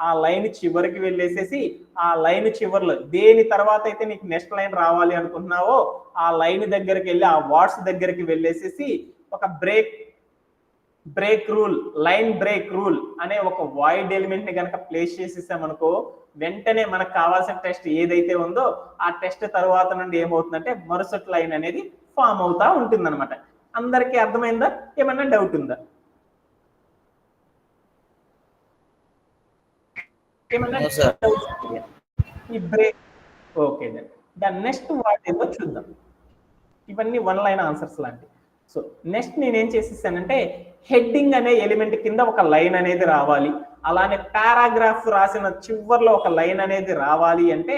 ఆ లైన్ చివరికి వెళ్ళేసేసి ఆ లైన్ చివరిలో దేని తర్వాత అయితే నీకు నెక్స్ట్ లైన్ రావాలి అనుకుంటున్నావో ఆ లైన్ దగ్గరికి వెళ్ళి ఆ వాట్స్ దగ్గరికి వెళ్ళేసేసి ఒక break rule, line break rule అనే ఒక వాయిడ్ ఎలిమెంట్ ని కనుక ప్లేస్ చేసేసామనుకో వెంటనే మనకు కావాల్సిన టెస్ట్ ఏదైతే ఉందో ఆ టెస్ట్ తర్వాత నుండి ఏమవుతుందంటే మరుసటి లైన్ అనేది ఫామ్ అవుతా ఉంటుంది అనమాట. అందరికీ అర్థమైందా? ఏమన్నా డౌట్ ఉందా? ఏమన్నా ఈ బ్రేక్ ఓకే. దాని నెక్స్ట్ వాట్ ఏదో చూద్దాం. ఇవన్నీ వన్ లైన్ ఆన్సర్స్ లాంటివి. సో నెక్స్ట్ నేనేం చేసేసానంటే హెడ్డింగ్ అనే ఎలిమెంట్ కింద ఒక లైన్ అనేది రావాలి, అలానే పారాగ్రాఫ్ రాసిన చివర్లో ఒక లైన్ అనేది రావాలి అంటే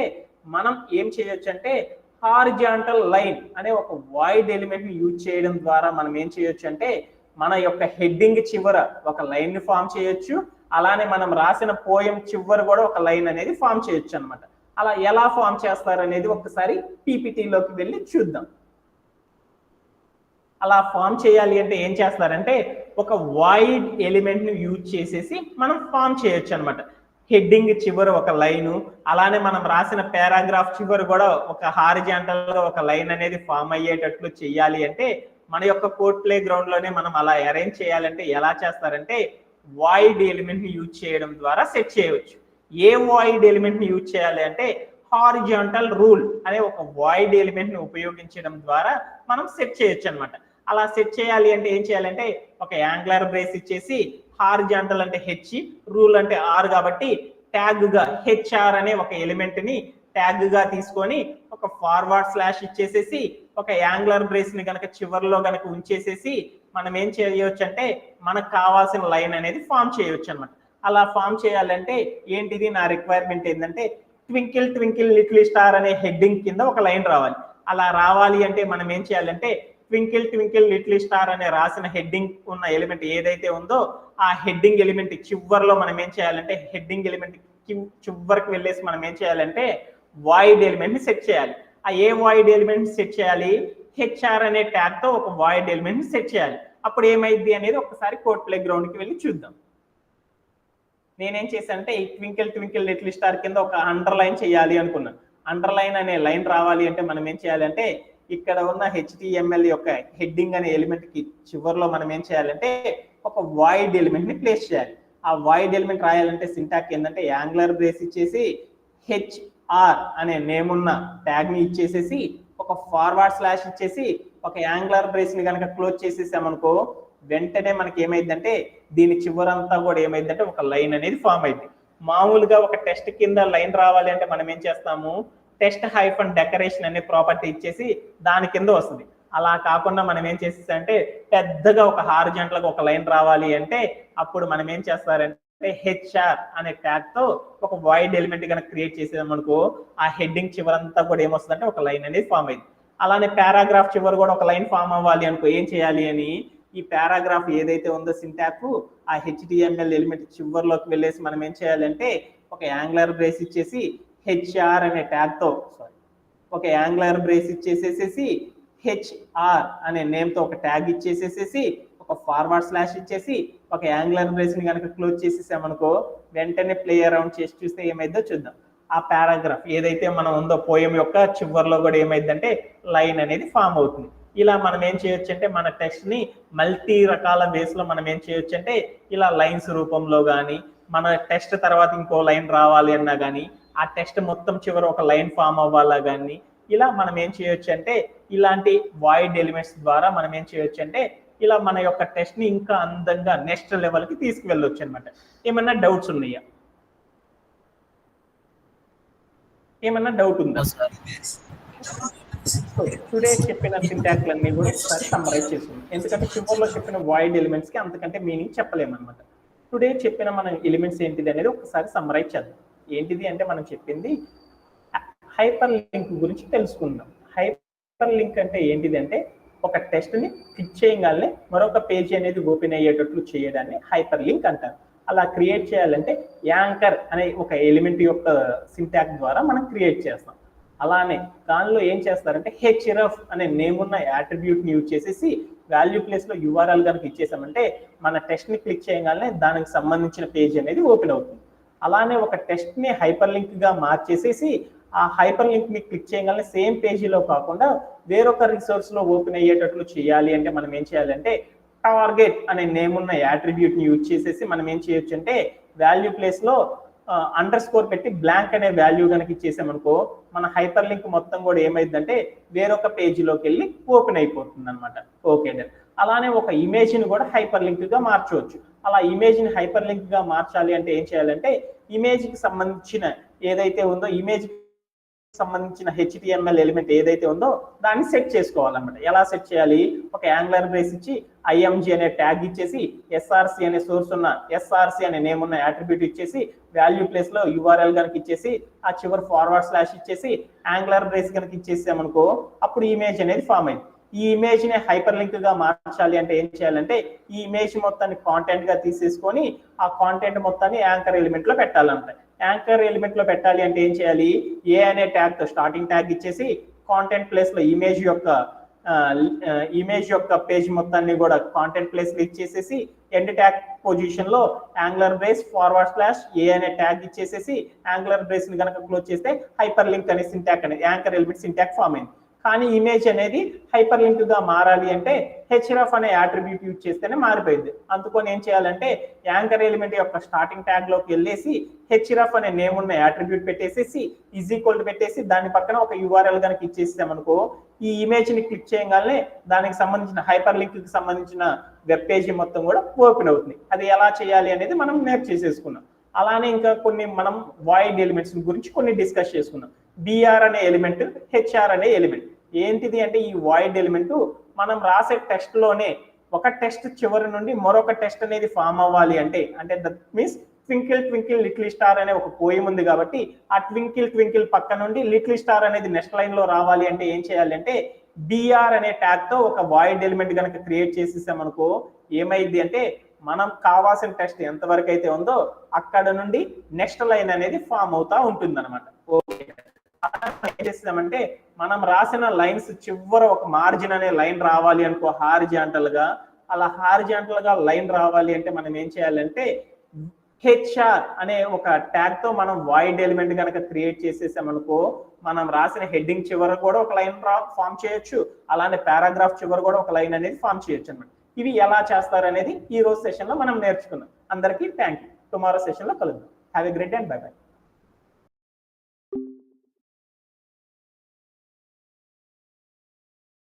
మనం ఏం చేయొచ్చు అంటే హారిజాంటల్ లైన్ అనే ఒక వాయిడ్ ఎలిమెంట్ ని యూజ్ చేయడం ద్వారా మనం ఏం చేయొచ్చు అంటే మన యొక్క హెడ్డింగ్ చివర ఒక లైన్ ని ఫామ్ చేయొచ్చు, అలానే మనం రాసిన పోయం చివర కూడా ఒక లైన్ అనేది ఫామ్ చేయొచ్చు అనమాట. అలా ఎలా ఫామ్ చేస్తారు అనేది ఒకసారి పీపీటీలోకి వెళ్ళి చూద్దాం. అలా ఫామ్ చేయాలి అంటే ఏం చేస్తారంటే ఒక వాయిడ్ ఎలిమెంట్ ని యూజ్ చేసేసి మనం ఫామ్ చేయొచ్చు అనమాట. హెడ్డింగ్ చివరి ఒక లైను, అలానే మనం రాసిన పారాగ్రాఫ్ చివరి కూడా ఒక హారిజాంటల్ గా ఒక లైన్ అనేది ఫామ్ అయ్యేటట్లు చేయాలి అంటే మన యొక్క కోడ్ ప్లే గ్రౌండ్ లోనే మనం అలా అరేంజ్ చేయాలంటే ఎలా చేస్తారంటే వాయిడ్ ఎలిమెంట్ ని యూజ్ చేయడం ద్వారా సెట్ చేయవచ్చు. ఏ వాయిడ్ ఎలిమెంట్ ని యూజ్ చేయాలి అంటే హారిజాంటల్ రూల్ అనే ఒక వాయిడ్ ఎలిమెంట్ ని ఉపయోగించడం ద్వారా మనం సెట్ చేయొచ్చు అనమాట. అలా సెట్ చేయాలి అంటే ఏం చేయాలంటే ఒక యాంగులర్ బ్రేస్ ఇచ్చేసి హారిజాంటల్ అంటే హెచ్, రూల్ అంటే ఆర్ కాబట్టి ట్యాగ్ గా హెచ్ఆర్ అనే ఒక ఎలిమెంట్ ని ట్యాగ్ గా తీసుకొని ఒక ఫార్వర్డ్ స్లాష్ ఇచ్చేసేసి ఒక యాంగులర్ బ్రేస్ ని కనుక చివరిలో కనుక ఉంచేసేసి మనం ఏం చేయవచ్చు అంటే మనకు కావాల్సిన లైన్ అనేది ఫామ్ చేయవచ్చు అనమాట. అలా ఫామ్ చేయాలంటే ఏంటిది నా రిక్వైర్మెంట్ ఏంటంటే ట్వింకిల్ ట్వింకిల్ లిటిల్ స్టార్ అనే హెడ్డింగ్ కింద ఒక లైన్ రావాలి. అలా రావాలి అంటే మనం ఏం చేయాలంటే ట్వింకిల్ ట్వింకిల్ లిటిల్ స్టార్ అనే రాసిన హెడ్డింగ్ ఉన్న ఎలిమెంట్ ఏదైతే ఉందో ఆ హెడ్డింగ్ ఎలిమెంట్ చివరిలో మనం ఏం చేయాలంటే హెడ్డింగ్ ఎలిమెంట్ చివరికి వెళ్ళేసి మనం ఏం చేయాలంటే వాయిడ్ ఎలిమెంట్ ని సెట్ చేయాలి. ఆ ఏ వాయిడ్ ఎలిమెంట్ సెట్ చేయాలి? హెచ్ఆర్ అనే ట్యాగ్ తో ఒక వాయిడ్ ఎలిమెంట్ ని సెట్ చేయాలి. అప్పుడు ఏమైంది అనేది ఒకసారి కోడ్ ప్లే గ్రౌండ్ కి వెళ్ళి చూద్దాం. నేనేం చేశానంటే ఈ ట్వింకిల్ ట్వింకిల్ లిటిల్ స్టార్ కింద ఒక అండర్లైన్ చేయాలి అనుకున్నాను. అండర్లైన్ అనే లైన్ రావాలి అంటే మనం ఏం చేయాలంటే ఇక్కడ ఉన్న HTML యొక్క హెడ్డింగ్ అనే ఎలిమెంట్ కి చివరిలో మనం ఏం చేయాలంటే ఒక వాయిడ్ ఎలిమెంట్ ని ప్లేస్ చేయాలి. ఆ వాయిడ్ ఎలిమెంట్ రాయాలంటే సింటాక్స్ ఏంటంటే యాంగులర్ బ్రేస్ ఇచ్చేసి హెచ్ఆర్ అనే నేమ్ ఉన్న ట్యాగ్ ని ఇచ్చేసేసి ఒక ఫార్వర్డ్ స్లాష్ ఇచ్చేసి ఒక యాంగులర్ బ్రేస్ ని కనుక క్లోజ్ చేసేసామనుకో వెంటనే మనకి ఏమైందంటే దీని చివరంతా కూడా ఏమైందంటే ఒక లైన్ అనేది ఫామ్ అయింది. మామూలుగా ఒక టెస్ట్ కింద లైన్ రావాలి అంటే మనం ఏం చేస్తాము, టెస్ట్ హైఫన్ డెకరేషన్ అనే ప్రాపర్టీ ఇచ్చేసి దాని కింద వస్తుంది. అలా కాకుండా మనం ఏం చేసేసంటే పెద్దగా ఒక హారిజాంటల్ గా ఒక లైన్ రావాలి అంటే అప్పుడు మనం ఏం చేస్తారంటే హెచ్ఆర్ అనే ట్యాగ్ తో ఒక వాయిడ్ ఎలిమెంట్ కనుక క్రియేట్ చేసేదామనుకో ఆ హెడ్డింగ్ చివరంతా కూడా ఏమొస్తుందంటే ఒక లైన్ అనేది ఫామ్ అయింది. అలానే పారాగ్రాఫ్ చివరి కూడా ఒక లైన్ ఫామ్ అవ్వాలి అనుకో ఏం చేయాలి అని ఈ పారాగ్రాఫ్ ఏదైతే ఉందో సింటాక్ ఆ HTML ఎలిమెంట్ చివరిలోకి వెళ్ళేసి మనం ఏం చేయాలంటే ఒక యాంగులర్ బ్రేస్ ఇచ్చేసి HR అనే ట్యాగ్తో ఒక యాంగులర్ బ్రేస్ ఇచ్చేసేసి HR అనే నేమ్తో ఒక ట్యాగ్ ఇచ్చేసేసి ఒక ఫార్వర్డ్ స్లాష్ ఇచ్చేసి ఒక యాంగులర్ బ్రేస్ ని కనుక క్లోజ్ చేసేసామనుకో వెంటనే ప్లే అరౌండ్ చేసి చూస్తే ఏమైందో చూద్దాం. ఆ పారాగ్రాఫ్ ఏదైతే మనం ఉందో పోయం యొక్క చివరిలో కూడా ఏమైందంటే లైన్ అనేది ఫామ్ అవుతుంది. ఇలా మనం ఏం చేయొచ్చు అంటే మన టెక్స్ట్ ని మల్టీ రకాల వేస్ లో మనం ఏం చేయొచ్చు అంటే ఇలా లైన్స్ రూపంలో కానీ మన టెక్స్ట్ తర్వాత ఇంకో లైన్ రావాలి అన్నా కానీ ఆ టెక్స్ట్ మొత్తం చివరి ఒక లైన్ ఫామ్ అవ్వాలా కానీ ఇలా మనం ఏం చేయొచ్చు అంటే ఇలాంటి వాయిడ్ ఎలిమెంట్స్ ద్వారా మనం ఏం చేయొచ్చు అంటే ఇలా మన యొక్క టెక్స్ట్ ని ఇంకా అందంగా నెక్స్ట్ లెవెల్ కి తీసుకువెళ్ళొచ్చు అనమాట. ఏమన్నా డౌట్స్ ఉన్నాయా? ఏమన్నా డౌట్ ఉందా? టుడే చెప్పిన సింటాక్లన్నీ కూడా ఒకసారి సమ్మరైజ్ చేసుకుందాం. ఎందుకంటే చివరిలో చెప్పిన వాయిడ్ ఎలిమెంట్స్ కి అంతకంటే మీనింగ్ చెప్పలేమన్నమాట. టుడే చెప్పిన మన ఎలిమెంట్స్ ఏంటిది అనేది ఒకసారి సమ్మరైజ్ చేద్దాం. ఏంటిది అంటే మనం చెప్పింది హైపర్ లింక్ గురించి తెలుసుకుందాం. హైపర్ లింక్ అంటే ఏంటిది అంటే ఒక టెక్స్ట్ ని క్లిక్ చేయగానే మరొక పేజీ అనేది ఓపెన్ అయ్యేటట్లు చేయడాన్ని హైపర్ లింక్ అంటారు. అలా క్రియేట్ చేయాలంటే యాంకర్ అనే ఒక ఎలిమెంట్ యొక్క సింటాక్ ద్వారా మనం క్రియేట్ చేస్తాం. అలానే దానిలో ఏం చేస్తారంటే href అనే నేమ్ ఉన్న యాట్రిబ్యూట్ ని యూజ్ చేసేసి వాల్యూ ప్లేస్ లో URL కనుక ఇచ్చేసామంటే మన టెక్స్ట్ ని క్లిక్ చేయగానే దానికి సంబంధించిన పేజ్ అనేది ఓపెన్ అవుతుంది. అలానే ఒక టెక్స్ట్ ని హైపర్ లింక్ గా మార్చేసేసి ఆ హైపర్ లింక్ ని క్లిక్ చేయగానే సేమ్ పేజీలో కాకుండా వేరొక రిసోర్స్ లో ఓపెన్ అయ్యేటట్లు చేయాలి అంటే మనం ఏం చేయాలంటే టార్గెట్ అనే నేమ్ ఉన్న యాట్రిబ్యూట్ ని యూజ్ చేసేసి మనం ఏం చేయొచ్చు అంటే వాల్యూ ప్లేస్ లో అండర్ స్కోర్ పెట్టి బ్లాంక్ అనే వాల్యూ కనుక ఇచ్చేసామనుకో మన హైపర్ లింక్ మొత్తం కూడా ఏమైందంటే వేరొక పేజీలోకి వెళ్ళి ఓపెన్ అయిపోతుంది అనమాట. Okay done. అలానే ఒక ఇమేజ్ ని కూడా హైపర్ లింక్ గా మార్చవచ్చు. అలా ఇమేజ్ ని హైపర్ లింక్ గా మార్చాలి అంటే ఏం చేయాలంటే ఇమేజ్ కి సంబంధించిన ఏదైతే ఉందో ఇమేజ్ సంబంధించిన HTML ఎలిమెంట్ ఏదైతే ఉందో దాన్ని సెట్ చేసుకోవాలన్నమాట. ఎలా సెట్ చేయాలి? ఒక యాంగులర్ బ్రేస్ ఇచ్చి IMG అనే ట్యాగ్ ఇచ్చేసి SRC అనే సోర్స్ ఉన్న SRC అనే నేమ్ ఉన్న యాట్రిబ్యూట్ ఇచ్చేసి వాల్యూ ప్లేస్ లో URL కనుక ఇచ్చేసి ఆ చివరి ఫార్వర్డ్ స్లాష్ ఇచ్చేసి యాంగులర్ బ్రేస్ కనుక ఇచ్చేసామనుకో అప్పుడు ఇమేజ్ అనేది ఫామ్ అయింది. ఈ ఇమేజ్ ని హైపర్ లింక్ గా మార్చాలి అంటే ఏం చేయాలంటే ఈ ఇమేజ్ మొత్తాన్ని కాంటెంట్ గా తీసేసుకొని ఆ కాంటెంట్ మొత్తాన్ని యాంకర్ ఎలిమెంట్ లో పెట్టాలంట. యాంకర్ ఎలిమెంట్ లో పెట్టాలి అంటే ఏం చేయాలి? ఏ అనే ట్యాగ్ తో స్టార్టింగ్ ట్యాగ్ ఇచ్చేసి కాంటెంట్ ప్లేస్ లో ఇమేజ్ యొక్క పేజ్ మొత్తాన్ని కూడా కాంటెంట్ ప్లేస్ లో ఇచ్చేసేసి ఎండ్ ట్యాగ్ పొజిషన్ లో యాంగులర్ బ్రేస్ ఫార్వర్డ్ స్లాష్ ఏ అనే ట్యాగ్ ఇచ్చేసేసి యాంగులర్ బ్రేస్ ని కనుక క్లోజ్ చేస్తే హైపర్ లింక్ అనే సింటాక్ అనేది యాంకర్ ఎలిమెంట్ సింటాక్ ఫామ్ అయింది. కానీ ఇమేజ్ అనేది హైపర్ లింక్ గా మారాలి అంటే href అనే యాట్రిబ్యూట్ యూజ్ చేస్తేనే మారిపోయింది. అందుకని ఏం చేయాలంటే యాంకర్ ఎలిమెంట్ యొక్క స్టార్టింగ్ ట్యాగ్ లోకి వెళ్ళేసి href అనే నేమ్ ఉన్న యాట్రిబ్యూట్ పెట్టేసేసి ఈక్వల్ పెట్టేసి దాని పక్కన ఒక URL కనుక ఇచ్చేసామనుకో ఈ ఇమేజ్ ని క్లిక్ చేయగానే దానికి సంబంధించిన హైపర్ లింక్ కి సంబంధించిన వెబ్ పేజీ మొత్తం కూడా ఓపెన్ అవుతుంది. అది ఎలా చేయాలి అనేది మనం నేర్చేసేసుకున్నాం. అలానే ఇంకా కొన్ని మనం వాయిడ్ ఎలిమెంట్స్ గురించి కొన్ని డిస్కస్ చేసుకున్నాం. BR అనే ఎలిమెంట్, HR అనే ఎలిమెంట్ ఏంటిది అంటే ఈ వాయిడ్ ఎలిమెంట్ మనం రాసే టెక్స్ట్ లోనే ఒక టెక్స్ట్ చివరి నుండి మరొక టెక్స్ట్ అనేది ఫామ్ అవ్వాలి అంటే that means twinkle twinkle little star అనే ఒక పోయం ఉంది కాబట్టి ఆ ట్వింకిల్ ట్వింకిల్ పక్క నుండి లిటిల్ స్టార్ అనేది నెక్స్ట్ లైన్ లో రావాలి అంటే ఏం చేయాలి అంటే BR అనే ట్యాగ్ తో ఒక వాయిడ్ ఎలిమెంట్ కనుక క్రియేట్ చేసేసామనుకో ఏమైంది అంటే మనం కావాల్సిన టెక్స్ట్ ఎంతవరకు అయితే ఉందో అక్కడ నుండి నెక్స్ట్ లైన్ అనేది ఫామ్ అవుతా ఉంటుంది అనమాట. ఓకే, ఏం చేస్తామంటే మనం రాసిన లైన్స్ చివర ఒక మార్జిన్ అనే లైన్ రావాలి అనుకో హారిజాంటల్ గా, అలా హారిజాంటల్ గా లైన్ రావాలి అంటే మనం ఏం చేయాలంటే HR అనే ఒక ట్యాగ్ తో మనం వాయిడ్ ఎలిమెంట్ కనుక క్రియేట్ చేసేసామనుకో మనం రాసిన హెడ్డింగ్ చివర కూడా ఒక లైన్ ఫామ్ చేయొచ్చు, అలానే పారాగ్రాఫ్ చివర కూడా ఒక లైన్ అనేది ఫామ్ చేయొచ్చు అనమాట. ఇవి ఎలా చేస్తారు అనేది ఈ రోజు సెషన్ లో మనం నేర్చుకున్నాం. అందరికీ థ్యాంక్ యూ. టుమారో సెషన్ లో కలుద్దాం. Have a great day and by by.